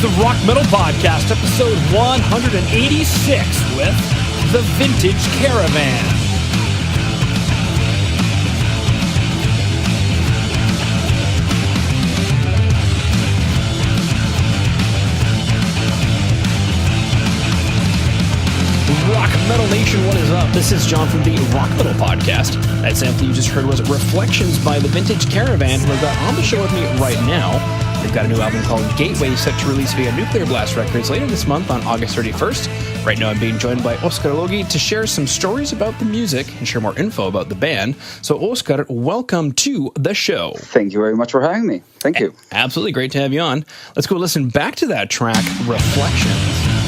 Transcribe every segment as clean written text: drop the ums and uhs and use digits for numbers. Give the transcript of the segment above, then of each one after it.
the Rock Metal Podcast, episode 186 with the Vintage Caravan. Rock Metal Nation, what is up? This is John from the Rock Metal Podcast. That sample you just heard was Reflections by the Vintage Caravan, who I've got on the show with me right now. They've got a new album called Gateway set to release via Nuclear Blast Records later this month on August 31st. Right now I'm being joined by Oskar Logi to share some stories about the music and share more info about the band. So Oskar, welcome to the show. Thank you very much for having me. Thank you. Absolutely great to have you on. Let's go listen back to that track, Reflections.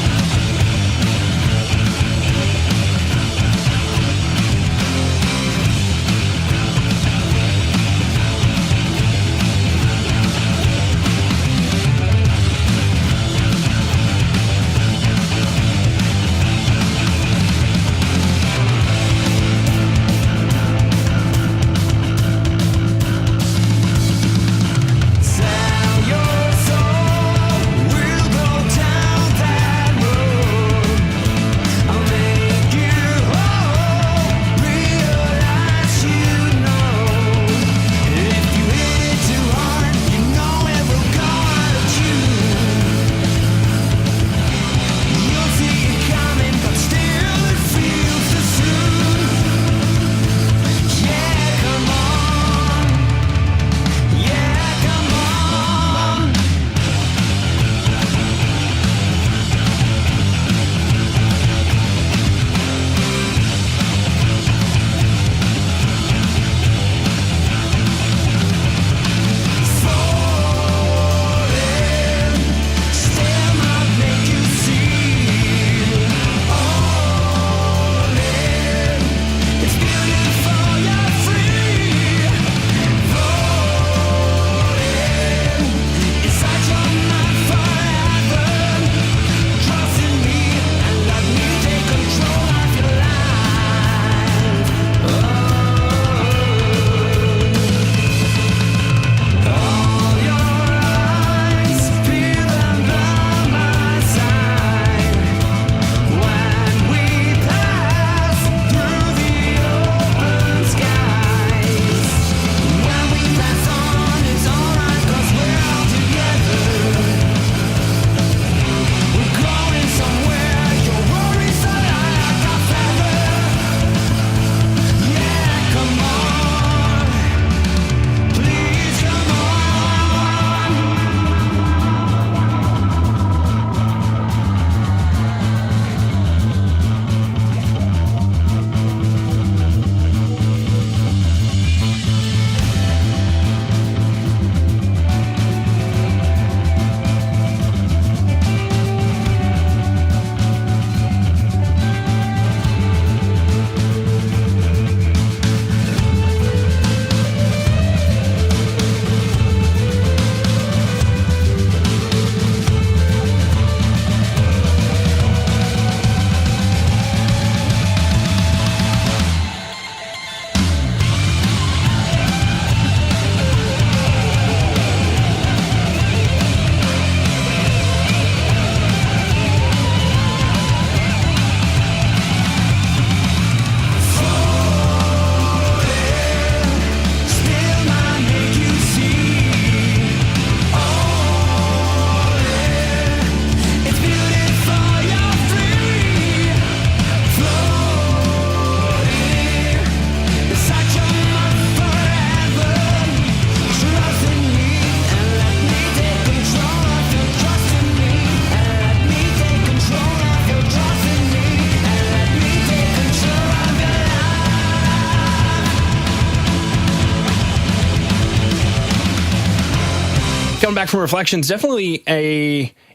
Coming back from Reflections, definitely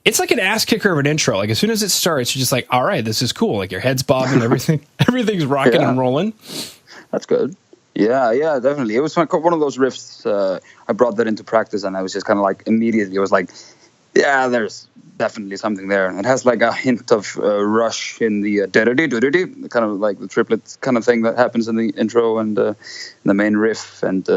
it's like an ass kicker of an intro. Like as soon as it starts, you're just like, all right, this is cool. Like your head's bobbing, everything's rocking and rolling. That's good. Yeah, definitely. It was one of those riffs. I brought that into practice, and I was just kind of like immediately. I was like, yeah, there's definitely something there. It has like a hint of Rush in the kind of like the triplet kind of thing that happens in the intro and the main riff. And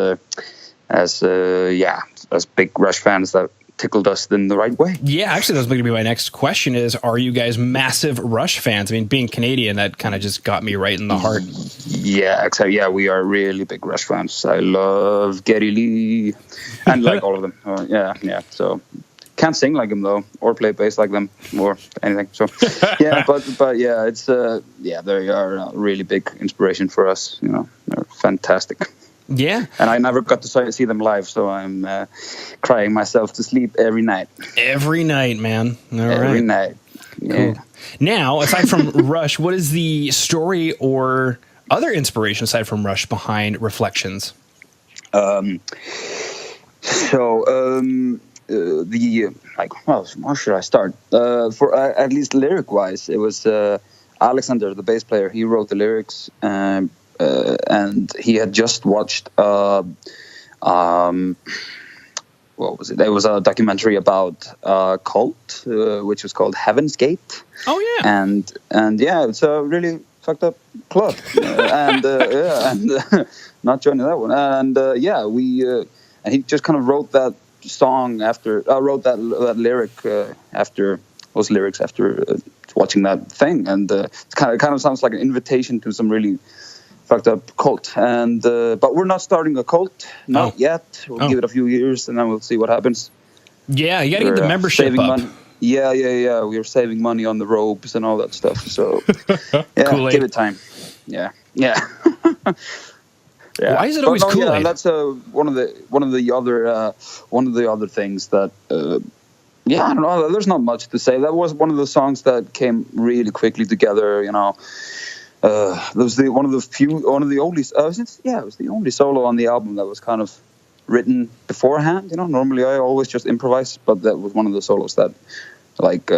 as big Rush fans, that tickled us in the right way. Yeah, actually, that's going to be my next question is, are you guys massive Rush fans? I mean, being Canadian, that kind of just got me right in the heart. Yeah, except, yeah, we are really big Rush fans. I love Geddy Lee and like all of them. Yeah. So can't sing like them though, or play bass like them, or anything. So yeah, but yeah, it's they are a really big inspiration for us. You know, they're fantastic. Yeah. And I never got to see them live, so I'm crying myself to sleep every night. Every night, man. Every night. Yeah. Cool. Now, aside from Rush, what is the story or other inspiration aside from Rush behind Reflections? Where should I start? For at least lyric-wise, it was Alexander, the bass player. He wrote the lyrics, and he had just watched what was it? It was a documentary about a cult, which was called Heaven's Gate. Oh yeah, and yeah, it's a really fucked up club, and not joining that one. And and he just kind of wrote that song after that lyric after those lyrics after watching that thing, and it kind of sounds like an invitation to some really fucked up cult. And but we're not starting a cult, not yet. We'll give it a few years and then we'll see what happens. Yeah, you gotta get the membership up. Money. Yeah. We are saving money on the robes and all that stuff. So yeah, Kool-Aid. Give it time. Yeah. Yeah. Why is it always Kool-Aid? Yeah, that's one of the other things that I don't know. There's not much to say. That was one of the songs that came really quickly together. You know, it was it was the only solo on the album that was kind of written beforehand. You know, normally I always just improvise, but that was one of the solos that, like,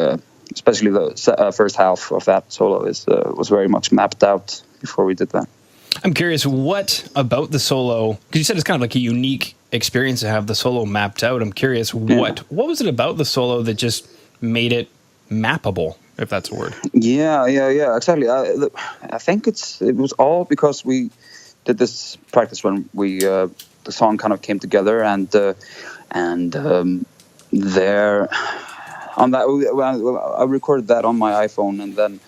especially the first half of that solo was very much mapped out before we did that. I'm curious, what about the solo, because you said it's kind of like a unique experience to have the solo mapped out. I'm curious, what was it about the solo that just made it mappable, if that's a word? Yeah, exactly. I think it was all because we did this practice when the song kind of came together, and there on that I recorded that on my iPhone, and then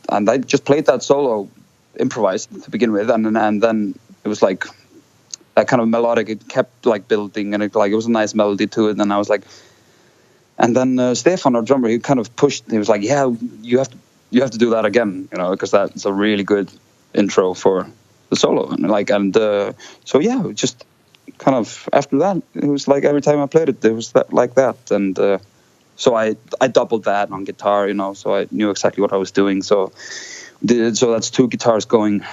and I just played that solo improvised to begin with, and then it was like that kind of melodic. It kept like building, and it was a nice melody to it. And I was like, and then Stefan, our drummer, he kind of pushed. He was like, "Yeah, you have to do that again, you know, because that's a really good intro for the solo." And so yeah, just kind of after that, it was like every time I played it, was like that, and. So I doubled that on guitar, you know, so I knew exactly what I was doing. So that's two guitars going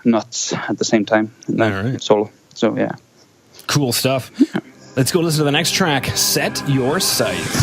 nuts at the same time. All right. Solo. So yeah. Cool stuff. Let's go listen to the next track, Set Your Sights.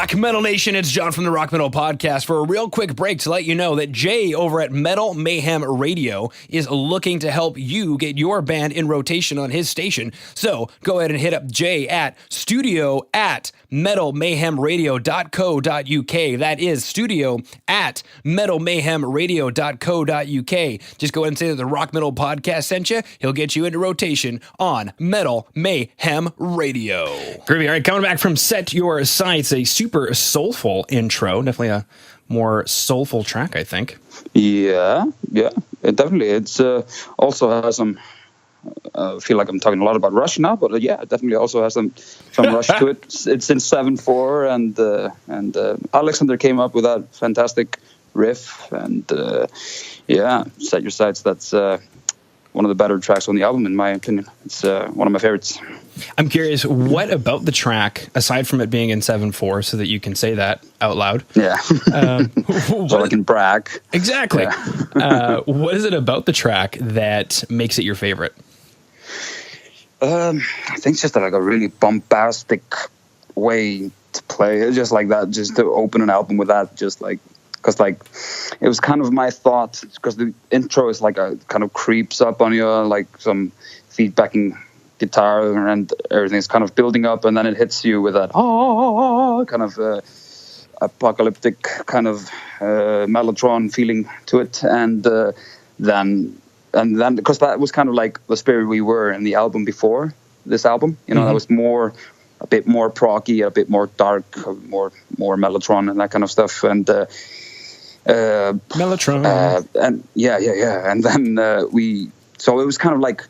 Rock Metal Nation, it's John from the Rock Metal Podcast for a real quick break to let you know that Jay over at Metal Mayhem Radio is looking to help you get your band in rotation on his station. So go ahead and hit up Jay at studio@metalmayhemradio.co.uk. That is studio@metalmayhemradio.co.uk. Just go ahead and say that the Rock Metal Podcast sent you. He'll get you into rotation on Metal Mayhem Radio. Groovy. All right, coming back from Set Your Sights, a super soulful intro. Definitely a more soulful track, I think. Yeah, it definitely. It's also has some. I feel like I'm talking a lot about Rush now, but yeah, it definitely also has some Rush to it. It's in 7/4, and Alexander came up with that fantastic riff, and Set Your Sights. That's one of the better tracks on the album, in my opinion. It's one of my favorites. I'm curious, what about the track, aside from it being in 7/4, so that you can say that out loud? Yeah. So I can brag. Exactly. Yeah. What is it about the track that makes it your favorite? I think it's just like a really bombastic way to play. It's just like that, just to open an album with that, just like, because like it was kind of my thought, because the intro is like a kind of creeps up on you, like some feedbacking guitar and everything's kind of building up, and then it hits you with that kind of apocalyptic kind of mellotron feeling to it, and then because that was kind of like the spirit we were in the album before this album, that was a bit more proggy, a bit more dark, more mellotron and that kind of stuff, and mellotron, and and then so it was kind of like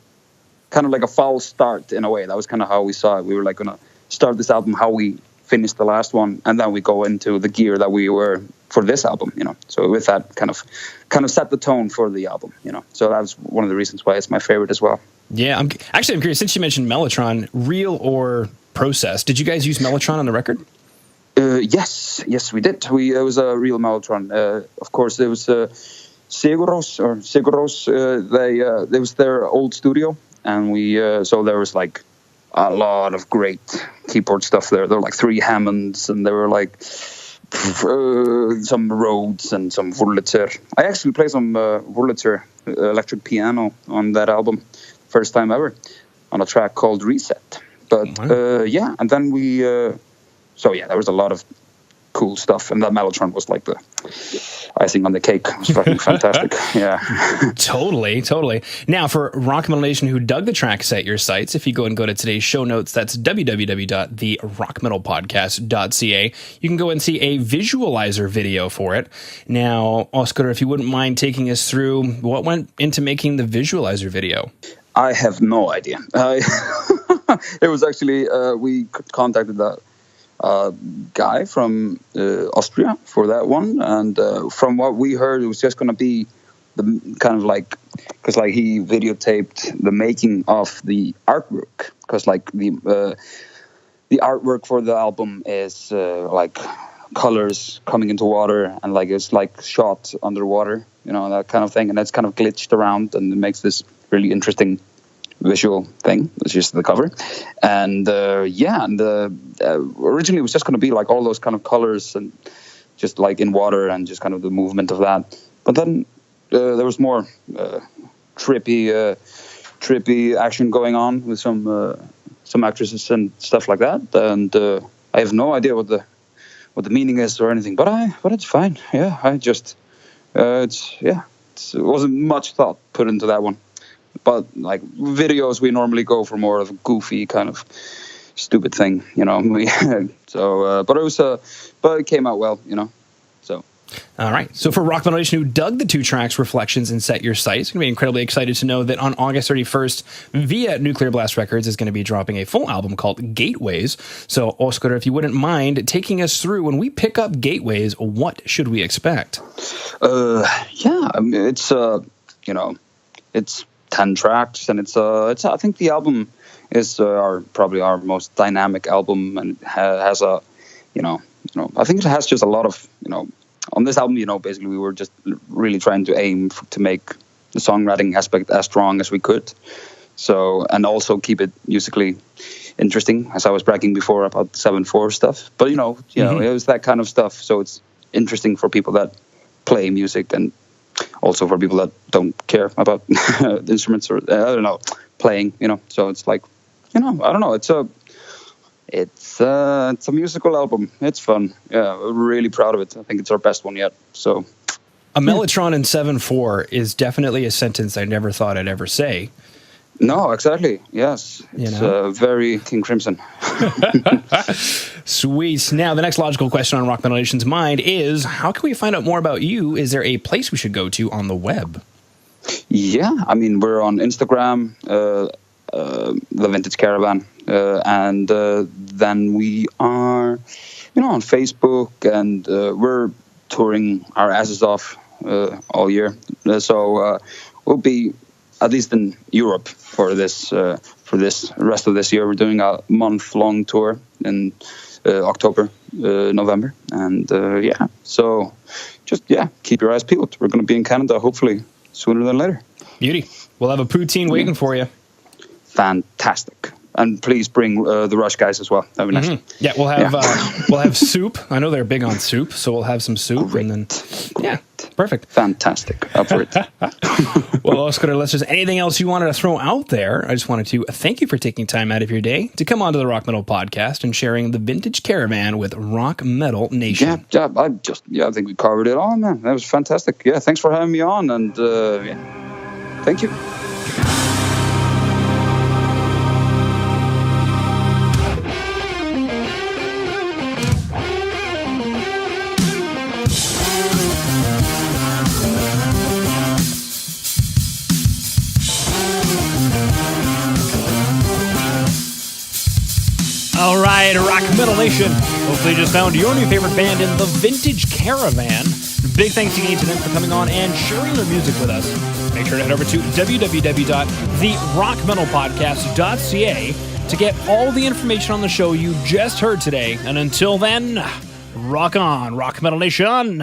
a foul start in a way. That was kind of how we saw it. We were like going to start this album how we finished the last one, and then we go into the gear that we were for this album, So with that kind of set the tone for the album, So that was one of the reasons why it's my favorite as well. Yeah, I'm curious, since you mentioned Mellotron, real or processed, did you guys use Mellotron on the record? Yes, we did. It was a real Mellotron. Of course, there was Seguros. It was their old studio. And so there was like a lot of great keyboard stuff there. There were like 3 Hammonds, and there were like some Rhodes and some Wurlitzer. I actually played some Wurlitzer electric piano on that album, first time ever, on a track called Reset. But and then there was a lot of cool stuff, and that Mellotron was like the icing on the cake. It was fucking fantastic. Yeah. Totally. Now, for Rock Metal Nation who dug the track Set Your Sights, if you go to today's show notes, that's www.therockmetalpodcast.ca. You can go and see a visualiser video for it. Now, Oscar, if you wouldn't mind taking us through what went into making the visualiser video. I have no idea. It was actually, we contacted that guy from Austria for that one, and from what we heard, it was just going to be the kind of like, because like he videotaped the making of the artwork, because like the artwork for the album is like colors coming into water, and like it's like shot underwater, that kind of thing, and it's kind of glitched around, and it makes this really interesting visual thing. It's just the cover, and originally it was just going to be like all those kind of colors and just like in water and just kind of the movement of that. But then there was more trippy action going on with some actresses and stuff like that. And I have no idea what the meaning is or anything, but it's fine. Yeah, it wasn't much thought put into that one. But like videos, we normally go for more of a goofy kind of stupid thing, So, but it came out well, So. All right. So for Rock Metal Nation who dug the 2 tracks, Reflections and Set Your Sights, going to be incredibly excited to know that on August 31st, via Nuclear Blast Records is going to be dropping a full album called Gateways. So, Oscar, if you wouldn't mind taking us through, when we pick up Gateways, what should we expect? It's it's 10 tracks, and it's I think the album is probably our most dynamic album, and has I think it has just a lot of, on this album, basically we were just really trying to aim to make the songwriting aspect as strong as we could. So, and also keep it musically interesting, as I was bragging before about 7/4 stuff. But you know, it was that kind of stuff. So it's interesting for people that play music, and also for people that don't care about instruments, or I don't know, playing. You know, so it's like, I don't know. It's a musical album. It's fun. Yeah, we're really proud of it. I think it's our best one yet. So. A Mellotron in 7/4 is definitely a sentence I never thought I'd ever say. No, exactly. Yes. It's very King Crimson. Sweet. Now, the next logical question on Rock Metal Nation's mind is, how can we find out more about you? Is there a place we should go to on the web? Yeah, I mean, we're on Instagram, the Vintage Caravan, and then we are, on Facebook, and we're touring our asses off all year. So we'll be at least in Europe for this rest of this year. We're doing a month-long tour in October, November, and so just keep your eyes peeled. We're going to be in Canada hopefully sooner than later. Beauty. We'll have a poutine waiting for you. Fantastic. And please bring the Rush guys as well. That'd be nice. Yeah, we'll have soup. I know they're big on soup, so we'll have some soup. Great. And then perfect. Fantastic. Up for it. Well, Oscar, unless there's anything else you wanted to throw out there, I just wanted to thank you for taking time out of your day to come onto the Rock Metal Podcast and sharing the Vintage Caravan with Rock Metal Nation. I think we covered it all, man. That was fantastic. Yeah, thanks for having me on, and thank you. All right, Rock Metal Nation. Hopefully you just found your new favorite band in the Vintage Caravan. Big thanks again to them for coming on and sharing their music with us. Make sure to head over to www.therockmetalpodcast.ca to get all the information on the show you just heard today. And until then, rock on, Rock Metal Nation.